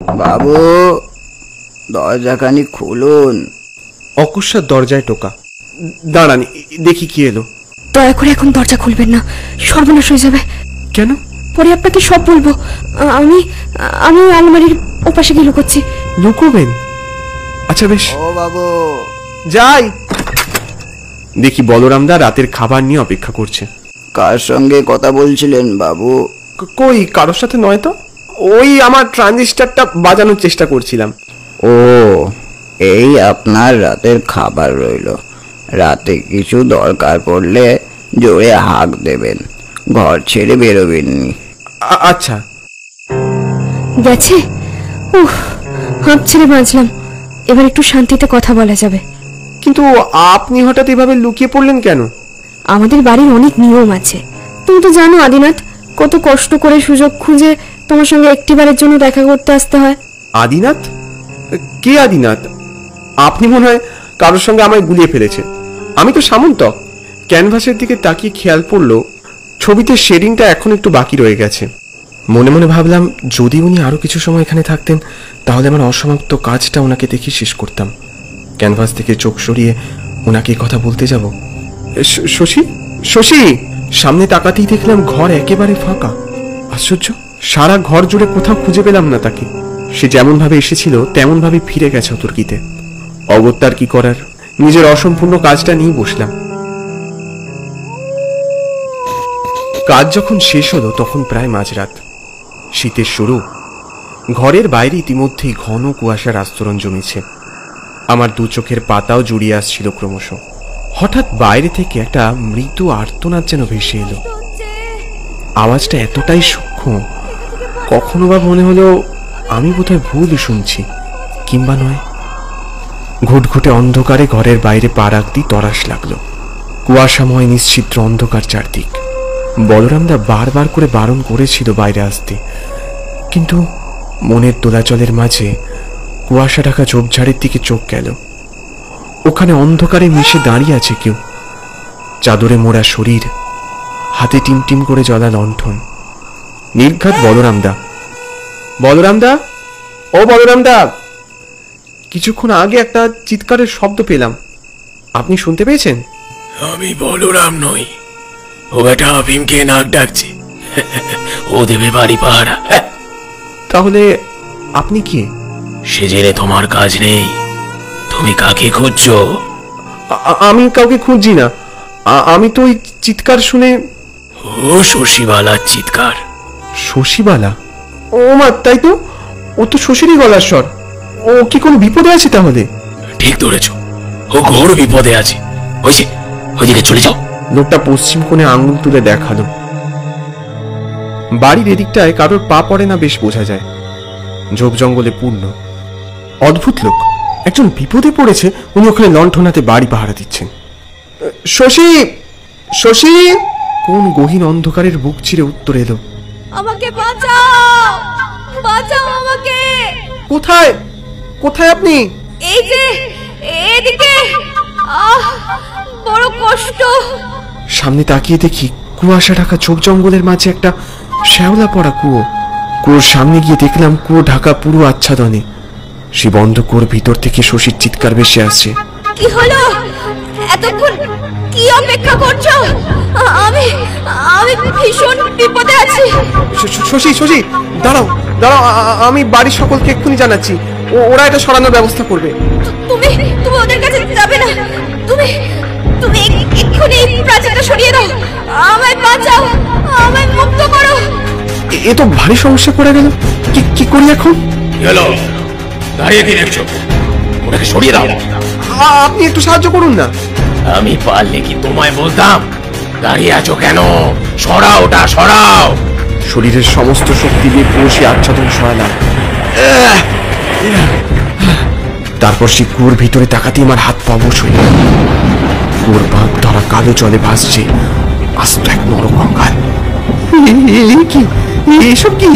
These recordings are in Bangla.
বাবু, দরজাখানি খুলুন। অকস্মাৎ দরজায় টোকা। দাঁড়ান, দেখি কি এলো। দয়া করে এখন দরজা খুলবেন না, সর্বনাশ হয়ে যাবে। কেন? পরে আপনাকে সব বলবো। আমি আমি আলমারির ওপাশে গিয়ে লুকোচ্ছি। লুকোবেন? আচ্ছা বেশ, ও বাবু, যাই। দেখি বলরামদা রাতের খাবার নিয়ে অপেক্ষা করছে। কার সঙ্গে কথা বলছিলেন বাবু? কই, কারোর সাথে নয় তো। ওই আমার ট্রানজিস্টারটা বাজানোর চেষ্টা করছিলাম। ও, এই আপনার রাতের খাবার রইল। রাতে কিছু দরকার পড়লে জোরে হাঁক দেবেন, ঘর ছেড়ে বেরোবেননি। আচ্ছা। গেছে? উহ, হাঁপ ছেড়ে বাঁচলাম। এবার একটু শান্তিতে কথা বলা যাবে। কিন্তু আপনি হঠাৎ এভাবে লুকিয়ে পড়লেন কেন? আমাদের বাড়ির অনেক নিয়ম আছে। তুমি তো জানো আদিনাথ, কত কষ্ট করে সুযোগ খুঁজে তোমার সঙ্গে একটিবারের জন্য দেখা করতে আসতে হয়। আদিনাথ? কে আদিনাথ? আপনি মনে হয় কারোর সঙ্গে আমায় গুলিয়ে ফেলেছে। আমি তো সামন্তক। ক্যানভাসের দিকে তাকিয়ে খেয়াল পড়লো ছবিতে শেডিংটা এখন একটু বাকি রয়ে গেছে। মনে মনে ভাবলাম, যদি উনি আরো কিছু সময় এখানে থাকতেন তাহলে আমার অসমাপ্ত কাজটা ওনাকে দেখে শেষ করতাম। ক্যানভাস থেকে চোখ সরিয়ে ওনাকে কথা বলতে যাব। শশী, শশী! সামনে তাকাতেই দেখলাম ঘর একেবারে ফাঁকা। আশ্চর্য, সারা ঘর জুড়ে কোথাও খুঁজে পেলাম না তাকে। সে যেমন ভাবে এসেছিল তেমন ভাবে ফিরে গেছে অতর্কিতে। অগত্যার কি করার, নিজের অসম্পূর্ণ কাজটা নিয়ে বসলাম। কাজ যখন শেষ হলো তখন প্রায় মাঝরাত। শীতের শুরু। ঘরের বাইরে ইতিমধ্যেই ঘন কুয়াশার আস্তরণ জমেছে। আমার দু চোখের পাতাও জুড়িয়ে আসছিল ক্রমশ। হঠাৎ বাইরে থেকে একটা মৃদু আর্তনাদ যেন ভেসে এলো। আওয়াজটা এতটাই সূক্ষ্ম, কখনো বা মনে হলো আমি বোধহয় ভুল শুনছি, কিংবা নয়। ঘুটঘুটে অন্ধকারে ঘরের বাইরে পা রাখতেই তরাস লাগলো। কুয়াশাময় নিশ্চিদ্র অন্ধকার চারদিক। বলরামদা বারবার করে বারণ করেছিল বাইরে আসতে, কিন্তু মনের দোলাচলের মাঝে কুয়াশা ঢাকা ঝোপঝাড়ের দিকে চোখ গেল। ওখানে অন্ধকারে মিশে দাঁড়িয়ে আছে কেউ। চাদরে মোড়া শরীর, হাতে টিমটিম করে জ্বলা লণ্ঠন। নির্ঘাত বলরামদা। বলরামদা, ও বলরামদা! কিছুক্ষণ আগে একটা চিৎকারের শব্দ পেলাম। আপনি শুনতে পেয়েছেন? আমি বলরাম নই, ও বেটা ভীমকে নাক ডাকছে। ও দেবে বাড়ি পাহারা। তাহলে আপনি কে? সে জেনে তোমার কাজ নেই। তুমি কাকে খুঁজছো? আমি কাউকে খুঁজছি না। আমি তো ওই চিৎকার শুনে। ও শশীবালার চিৎকার। শশীবালা? ও মা, তাই তো। ও তো শশীরই গলার স্বর। ও কি কোনো বিপদে আছে তাহলে? ঠিক ধরেছ, ও ঘোর বিপদে আছে। ওইদিকে চলে যাও। লোকটা পশ্চিম কোণে আঙুল তুলে দেখালো। বাড়ির এদিকটায় কারোর পা পড়ে না বেশ বোঝা যায়। ঝোপ জঙ্গলে পূর্ণ। অদ্ভুত লোক। একজন বিপদে পড়েছে, উনি ওখানে লণ্ঠনাতে বাড়ি পাহারা দিচ্ছেন। শশী, শশী! কোন গহীন অন্ধকারের বুক চিরে উত্তর এলো। আমাকে বাঁচাও, বাঁচাও আমাকে। কোথায়? কোথায় আপনি? এই যে এদিকে। বড় কষ্ট। সামনে তাকিয়ে দেখি কুয়াশা ঢাকা ঝোপ জঙ্গলের মাঝে একটা শ্যাওলা পড়া কুয়ো। কুয়োর সামনে গিয়ে দেখলাম কুয়ো ঢাকা পুরো আচ্ছাদনে। সে বন্ধ কুয়োর ভিতর থেকে শশীর চিৎকার ভেসে আসছে। কি হলো? এতক্ষণ কি অপেক্ষা করছো? আমি আমি ভীষণ বিপদে আছি। শশী, শশী, দাঁড়াও, দাঁড়াও। আমি বাড়ির সকলকে এক্ষুনি জানাচ্ছি। ওরা এটা সরানোর ব্যবস্থা করবে। তুমি তুমি ওদের কাছে যাবে না। তুমি তুমি এক্ষুনি প্রাচীরটা সরিয়ে দাও। আমায় বাঁচাও, আমায় মুক্ত করো। এ তো ভারী সমস্যা পড়ে গেল। কি করি এখন? গেল, দাঁড়িয়ে কি দেখছো? ওটাকে সরিয়ে দাও। আপনি একটু সাহায্য করুন না। আমি পারলে কি তোমায় বলতাম? দাঁড়িয়ে আছো কেন? সরাও ওটা, সরাও। শরীরের সমস্ত শক্তি দিয়ে পুরুষই আচ্ছাদন সরালাম। তারপর সে কুয়োর ভিতরে তাকাতে আমার হাত পা অবশ হয়ে গেল। কুয়োর বাঁধ ধরা কালো জলে ভাসছে আস্ত এক নরকঙ্কাল। কি এসব? কি?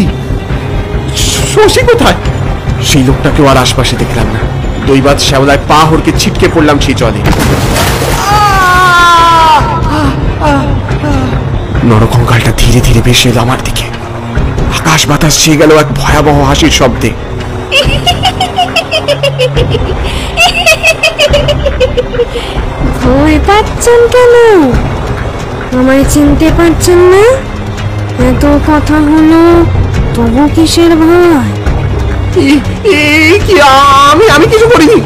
শশী কোথায়? সেই লোকটাকেও আর আশপাশে দেখলাম না। দৈবাত শ্যাওলায় পা হড়কে ছিটকে পড়লাম সেই জলে। নরকঙ্কালটা ধীরে ধীরে ভেসে এলো আমার দিকে। আকাশ বাতাস ছেয়ে গেল এক ভয়াবহ হাসির শব্দে। ভয় পাচ্ছেন কেন? আমায় চিনতে পারছেন না? এত কথা হলো, তবু কিসের ভয়? কি আমি কিছু করিনি,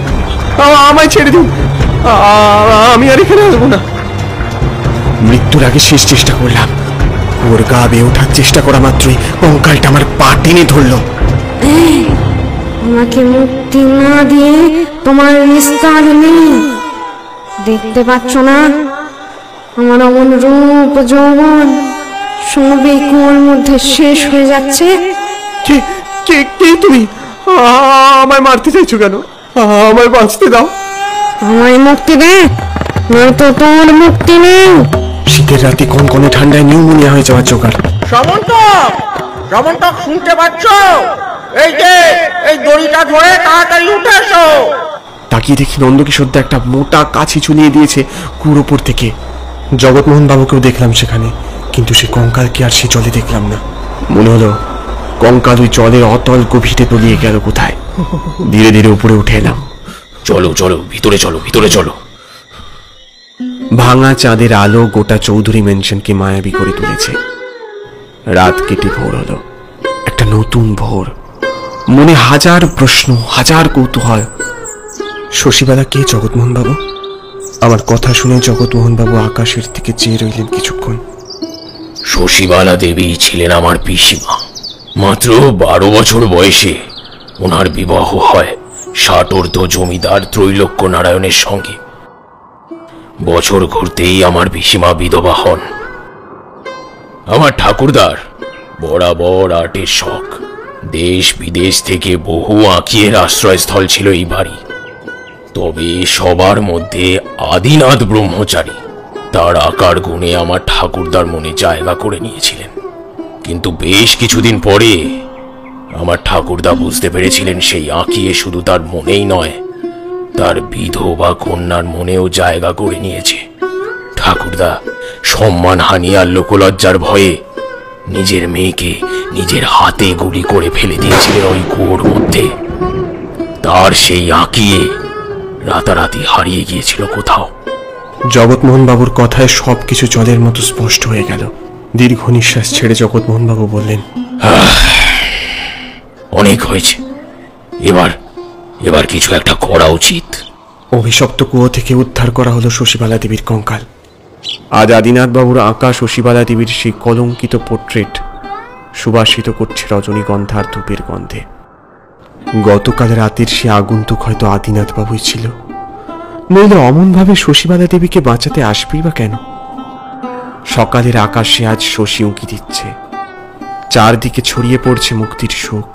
আমায় ছেড়ে দিন, আমি আর এখানে আসবো না। মৃত্যুর আগে শেষ চেষ্টা করলাম। ওর গা বেয়ে ওঠার চেষ্টা করা মাত্রই কঙ্কালটা আমার পা টেনে ধরলো। আমাকে মুক্তি না দিয়ে তোমার নিস্তার নেই। দেখতে পাচ্ছ না আমার অমন রূপ যৌবন সবই কুয়োর মধ্যে শেষ হয়ে যাচ্ছে? কে তুমি? আমায় মারতে চাইছো কেন? আমায় বাঁচতে দাও। আমায় মুক্তি দে, নয়তো তোর মুক্তি নেই। শীতের রাতে কনকনে ঠান্ডায় নিউমোনিয়া হয়ে যাওয়ার জোগাড়। সমন্তক শুনতে পাচ্ছ? এই যে এই দড়িটা ধরে তাড়াতাড়ি উঠে এসো। তাকিয়ে দেখি নন্দকিশোরদা একটা মোটা কাছি ঝুলিয়ে দিয়েছে কুয়োর ওপর থেকে। জগৎমোহন বাবুকেও দেখলাম সেখানে, কিন্তু সে কঙ্কালকে আর সে জলে দেখলাম না। মনে হলো কঙ্কাল ওই জলের অতল গভীরে তলিয়ে গেল কোথায়। ধীরে ধীরে উপরে উঠে এলাম। চলো চলো, ভিতরে চলো, ভিতরে চলো। ভাঙা চাঁদের আলো গোটা চৌধুরী ম্যানশনকে মায়াবী করে তুলেছে। রাত কেটে ভোর হলো, একটা নতুন ভোর। মনে হাজার প্রশ্ন, হাজার কৌতূহল। শশীবালা কে জগৎমোহন বাবু? আমার কথা শুনে জগৎমোহন বাবু আকাশের দিকে চেয়ে রইলেন কিছুক্ষণ। শশীবালা দেবী ছিলেন আমার পিসিমা। মাত্র 12 বছর বয়সে ওনার বিবাহ হয় ষাটোর্ধ্ব জমিদার ত্রৈলোক্য নারায়ণের সঙ্গে। বছর ঘুরতেই আমার পিসিমা বিধবা হন। আমার ঠাকুরদার বরাবর আর্টের শখ। দেশ বিদেশ থেকে বহু আঁকিয়ের আশ্রয়স্থল ছিল এই বাড়ি। তবে সবার মধ্যে আদিনাথ ব্রহ্মচারী তার আকার গুণে আমার ঠাকুরদার মনে জায়গা করে নিয়েছিলেন। কিন্তু বেশ কিছুদিন পরে আমার ঠাকুরদা বুঝতে পেরেছিলেন সেই আঁকিয়ে শুধু তার মনেই নয়, তার বিধবা কন্যার মনেও জায়গা করে নিয়েছে। ঠাকুরদা সম্মানহানি আর লোকলজ্জার ভয়ে নিজের মেয়েকে নিজের হাতে গুলি করে ফেলে দিয়েছিলেন ওই কুয়োর মধ্যে। তার সেই আঁকিয়ে রাতারাতি হারিয়ে গিয়েছিল কোথাও। জগৎমোহন বাবুর কথায় সবকিছু জলের মতো স্পষ্ট হয়ে গেল। দীর্ঘ নিঃশ্বাস ছেড়ে জগৎমোহন বাবু বললেন, অনেক হয়েছে, এবার কিছু একটা করা উচিত। অভিশপ্ত কুয়ো থেকে উদ্ধার করা হলো শশীবালা দেবীর কঙ্কাল। আজ আদিনাথ বাবুর আঁকা শশীবালা দেবীর সেই কলঙ্কিত পোর্ট্রেট সুবাসিত করছে রজনীগন্ধার ধূপের গন্ধে। গতকাল রাতের সে আগন্তুক হয়তো আদিনাথ বাবুই ছিল, নইলে অমনভাবে শশীবালা দেবীকে বাঁচাতে আসবেই বা কেন? সকালের আকাশে আজ শশী উঁকি দিচ্ছে, চারদিকে ছড়িয়ে পড়ছে মুক্তির সুখ।